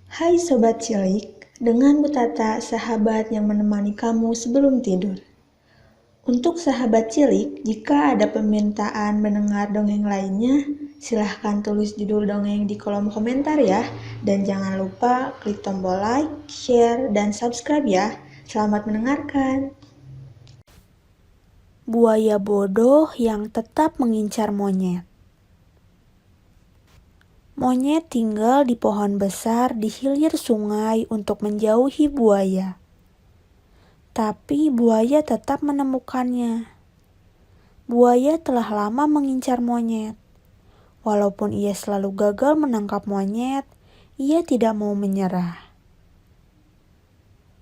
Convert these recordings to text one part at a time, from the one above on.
Hai Sobat Cilik, dengan Bu Tata, sahabat yang menemani kamu sebelum tidur. Untuk sahabat cilik, jika ada permintaan mendengar dongeng lainnya, silahkan tulis judul dongeng di kolom komentar ya. Dan jangan lupa klik tombol like, share, dan subscribe ya. Selamat mendengarkan. Buaya bodoh yang tetap mengincar monyet. Monyet tinggal di pohon besar di hilir sungai untuk menjauhi buaya. Tapi buaya tetap menemukannya. Buaya telah lama mengincar monyet. Walaupun ia selalu gagal menangkap monyet, ia tidak mau menyerah.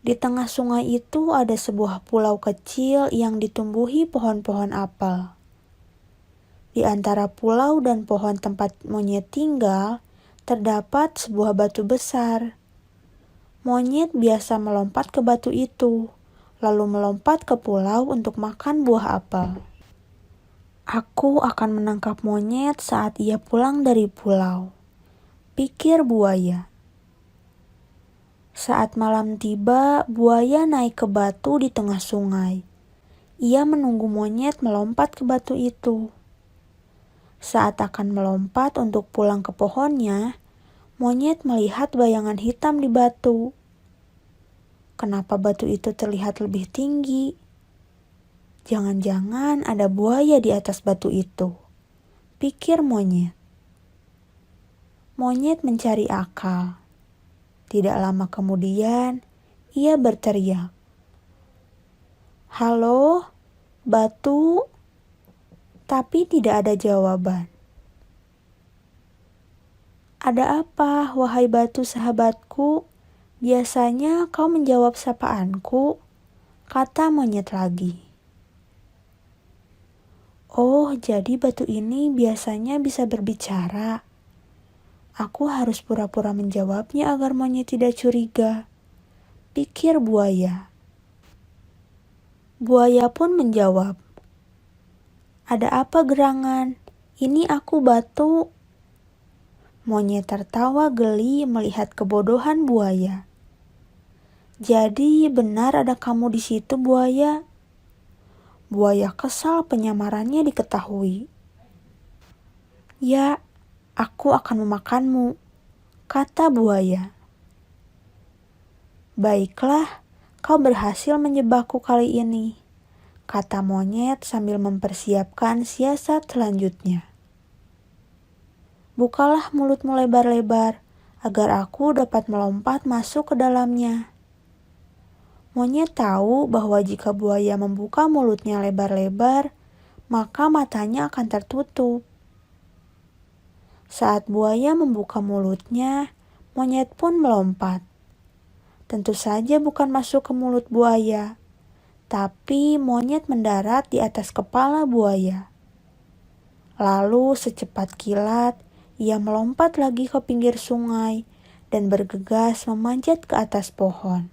Di tengah sungai itu ada sebuah pulau kecil yang ditumbuhi pohon-pohon apel. Di antara pulau dan pohon tempat monyet tinggal, terdapat sebuah batu besar. Monyet biasa melompat ke batu itu, lalu melompat ke pulau untuk makan buah apel. Aku akan menangkap monyet saat ia pulang dari pulau, pikir buaya. Saat malam tiba, buaya naik ke batu di tengah sungai. Ia menunggu monyet melompat ke batu itu. Saat akan melompat untuk pulang ke pohonnya, monyet melihat bayangan hitam di batu. Kenapa batu itu terlihat lebih tinggi? Jangan-jangan ada buaya di atas batu itu, pikir monyet. Monyet mencari akal. Tidak lama kemudian, ia berteriak, "Halo, batu?" Tapi tidak ada jawaban. "Ada apa, wahai batu sahabatku? Biasanya kau menjawab sapaanku," kata monyet lagi. "Oh, jadi batu ini biasanya bisa berbicara. Aku harus pura-pura menjawabnya agar monyet tidak curiga," pikir buaya. Buaya pun menjawab, "Ada apa gerangan? Ini aku batu." Monyet tertawa geli melihat kebodohan buaya. "Jadi benar ada kamu di situ, buaya?" Buaya kesal penyamarannya diketahui. "Ya, aku akan memakanmu," kata buaya. "Baiklah, kau berhasil menjebakku kali ini," kata monyet sambil mempersiapkan siasat selanjutnya. "Bukalah mulutmu lebar-lebar, agar aku dapat melompat masuk ke dalamnya." Monyet tahu bahwa jika buaya membuka mulutnya lebar-lebar, maka matanya akan tertutup. Saat buaya membuka mulutnya, monyet pun melompat. Tentu saja bukan masuk ke mulut buaya, tapi monyet mendarat di atas kepala buaya. Lalu secepat kilat, ia melompat lagi ke pinggir sungai dan bergegas memanjat ke atas pohon.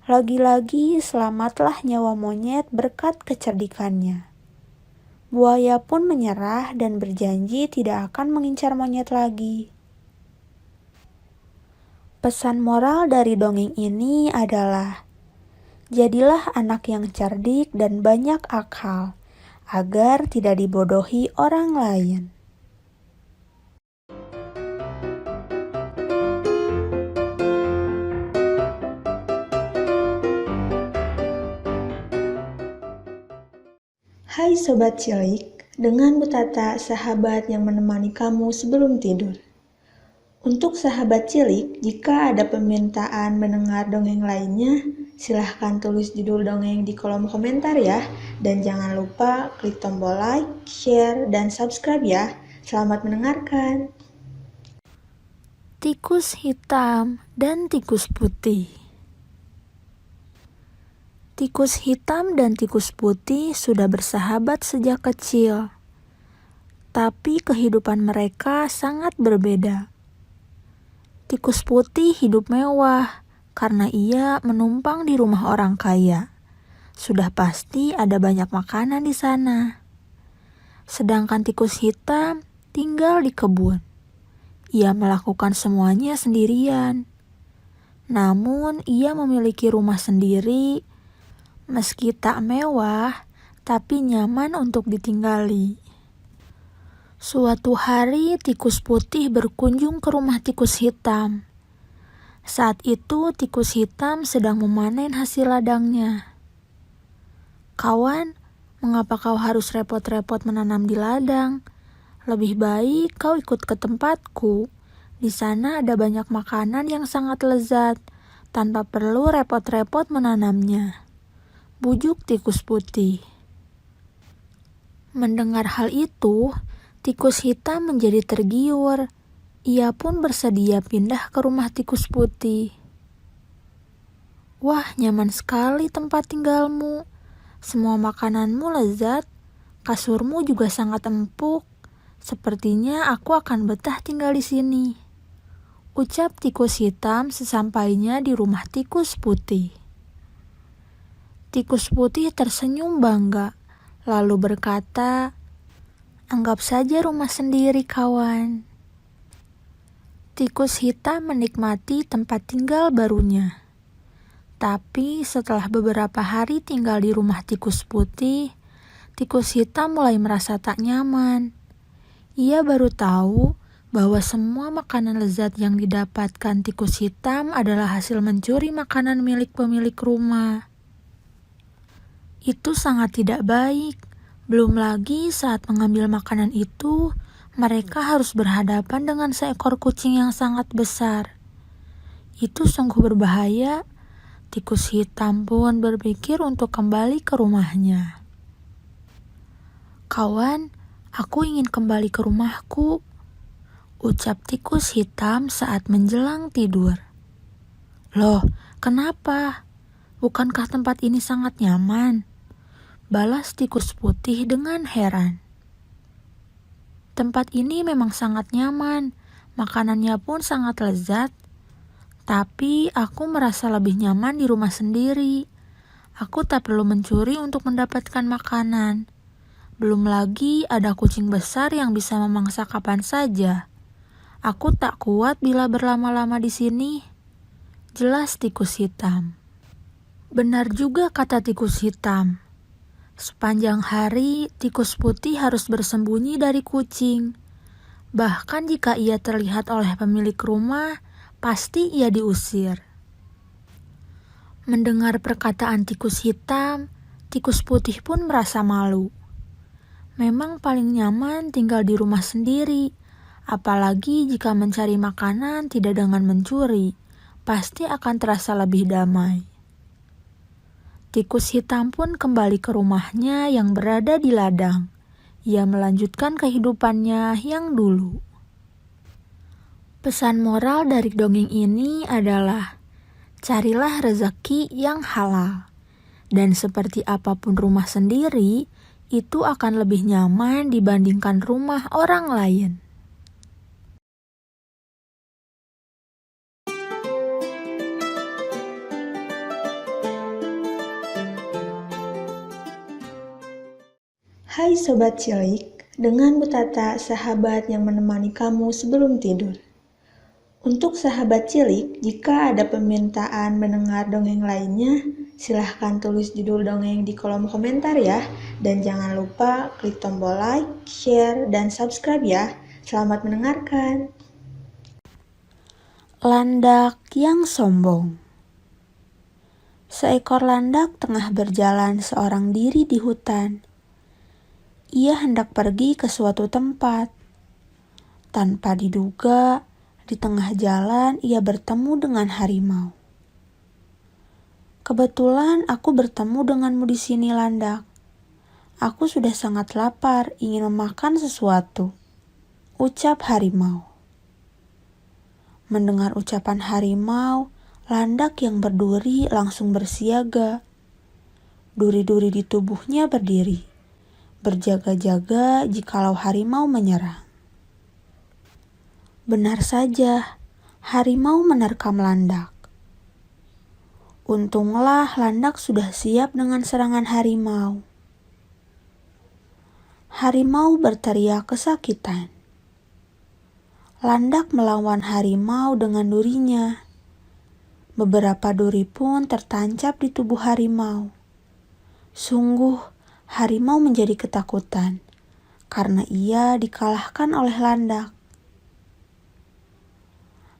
Lagi-lagi selamatlah nyawa monyet berkat kecerdikannya. Buaya pun menyerah dan berjanji tidak akan mengincar monyet lagi. Pesan moral dari dongeng ini adalah, jadilah anak yang cerdik dan banyak akal, agar tidak dibodohi orang lain. Hai Sobat Cilik, dengan Bu Tata, sahabat yang menemani kamu sebelum tidur. Untuk sahabat cilik, jika ada permintaan mendengar dongeng lainnya, silahkan tulis judul dongeng di kolom komentar ya. Dan jangan lupa klik tombol like, share, dan subscribe ya. Selamat mendengarkan. Tikus hitam dan tikus putih. Tikus hitam dan tikus putih sudah bersahabat sejak kecil. Tapi kehidupan mereka sangat berbeda. Tikus putih hidup mewah karena ia menumpang di rumah orang kaya. Sudah pasti ada banyak makanan di sana. Sedangkan tikus hitam tinggal di kebun. Ia melakukan semuanya sendirian. Namun, ia memiliki rumah sendiri, meski tak mewah, tapi nyaman untuk ditinggali. Suatu hari, tikus putih berkunjung ke rumah tikus hitam. Saat itu, tikus hitam sedang memanen hasil ladangnya. "Kawan, mengapa kau harus repot-repot menanam di ladang? Lebih baik kau ikut ke tempatku. Di sana ada banyak makanan yang sangat lezat, tanpa perlu repot-repot menanamnya," bujuk tikus putih. Mendengar hal itu, tikus hitam menjadi tergiur. Ia pun bersedia pindah ke rumah tikus putih. "Wah, nyaman sekali tempat tinggalmu. Semua makananmu lezat, kasurmu juga sangat empuk. Sepertinya aku akan betah tinggal di sini," ucap tikus hitam sesampainya di rumah tikus putih. Tikus putih tersenyum bangga, lalu berkata, "Anggap saja rumah sendiri, kawan." Tikus hitam menikmati tempat tinggal barunya. Tapi setelah beberapa hari tinggal di rumah tikus putih, tikus hitam mulai merasa tak nyaman. Ia baru tahu bahwa semua makanan lezat yang didapatkan tikus hitam adalah hasil mencuri makanan milik pemilik rumah. Itu sangat tidak baik. Belum lagi saat mengambil makanan itu, mereka harus berhadapan dengan seekor kucing yang sangat besar. Itu sungguh berbahaya. Tikus hitam pun berpikir untuk kembali ke rumahnya. "Kawan, aku ingin kembali ke rumahku," ucap tikus hitam saat menjelang tidur. "Loh, kenapa? Bukankah tempat ini sangat nyaman?" balas tikus putih dengan heran. "Tempat ini memang sangat nyaman, makanannya pun sangat lezat. Tapi aku merasa lebih nyaman di rumah sendiri. Aku tak perlu mencuri untuk mendapatkan makanan. Belum lagi ada kucing besar yang bisa memangsa kapan saja. Aku tak kuat bila berlama-lama di sini," jelas tikus hitam. Benar juga kata tikus hitam. Sepanjang hari, tikus putih harus bersembunyi dari kucing. Bahkan jika ia terlihat oleh pemilik rumah, pasti ia diusir. Mendengar perkataan tikus hitam, tikus putih pun merasa malu. Memang paling nyaman tinggal di rumah sendiri, apalagi jika mencari makanan tidak dengan mencuri, pasti akan terasa lebih damai. Tikus hitam pun kembali ke rumahnya yang berada di ladang. Ia melanjutkan kehidupannya yang dulu. Pesan moral dari dongeng ini adalah, carilah rezeki yang halal. Dan seperti apapun rumah sendiri, itu akan lebih nyaman dibandingkan rumah orang lain. Hai Sobat Cilik, dengan Bu Tata, sahabat yang menemani kamu sebelum tidur. Untuk sahabat cilik, jika ada permintaan mendengar dongeng lainnya, silahkan tulis judul dongeng di kolom komentar ya. Dan jangan lupa klik tombol like, share, dan subscribe ya. Selamat mendengarkan. Landak yang sombong. Seekor landak tengah berjalan seorang diri di hutan. Ia hendak pergi ke suatu tempat. Tanpa diduga, di tengah jalan ia bertemu dengan harimau. "Kebetulan aku bertemu denganmu di sini, landak. Aku sudah sangat lapar, ingin memakan sesuatu," ucap harimau. Mendengar ucapan harimau, landak yang berduri langsung bersiaga. Duri-duri di tubuhnya berdiri, berjaga-jaga jikalau harimau menyerang. Benar saja, harimau menerkam landak. Untunglah landak sudah siap dengan serangan harimau. Harimau berteriak kesakitan. Landak melawan harimau dengan durinya. Beberapa duri pun tertancap di tubuh harimau. Sungguh, harimau menjadi ketakutan karena ia dikalahkan oleh landak.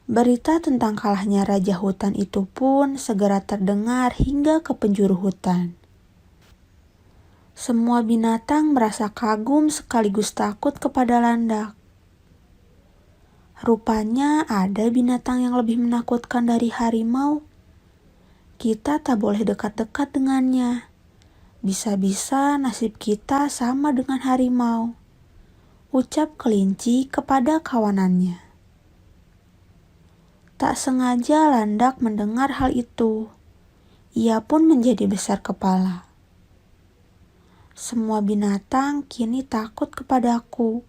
Berita tentang kalahnya raja hutan itu pun segera terdengar hingga ke penjuru hutan. Semua binatang merasa kagum sekaligus takut kepada landak. Rupanya ada binatang yang lebih menakutkan dari harimau. Kita tak boleh dekat-dekat dengannya. Bisa-bisa nasib kita sama dengan harimau, ucap kelinci kepada kawanannya. Tak sengaja landak mendengar hal itu. Ia pun menjadi besar kepala. Semua binatang kini takut kepadaku.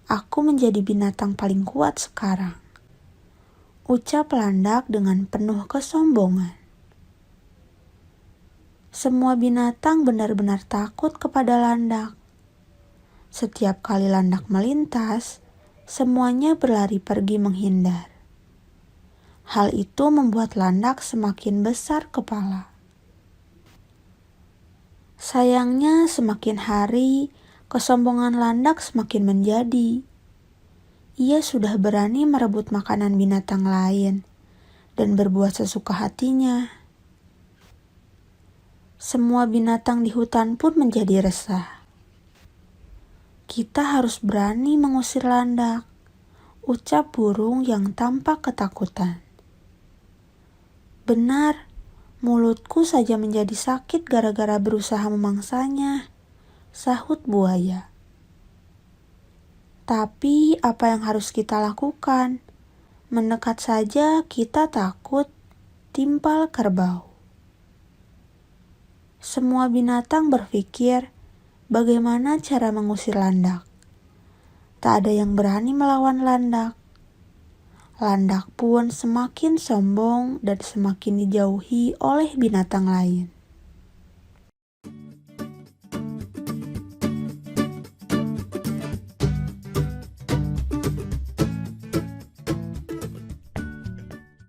Aku menjadi binatang paling kuat sekarang, ucap landak dengan penuh kesombongan. Semua binatang benar-benar takut kepada landak. Setiap kali landak melintas, semuanya berlari pergi menghindar. Hal itu membuat landak semakin besar kepala. Sayangnya semakin hari, kesombongan landak semakin menjadi. Ia sudah berani merebut makanan binatang lain dan berbuat sesuka hatinya. Semua binatang di hutan pun menjadi resah. Kita harus berani mengusir landak, ucap burung yang tampak ketakutan. Benar, mulutku saja menjadi sakit gara-gara berusaha memangsanya, sahut buaya. Tapi apa yang harus kita lakukan? Mendekat saja kita takut, timpal kerbau. Semua binatang berpikir bagaimana cara mengusir landak. Tak ada yang berani melawan landak. Landak pun semakin sombong dan semakin dijauhi oleh binatang lain.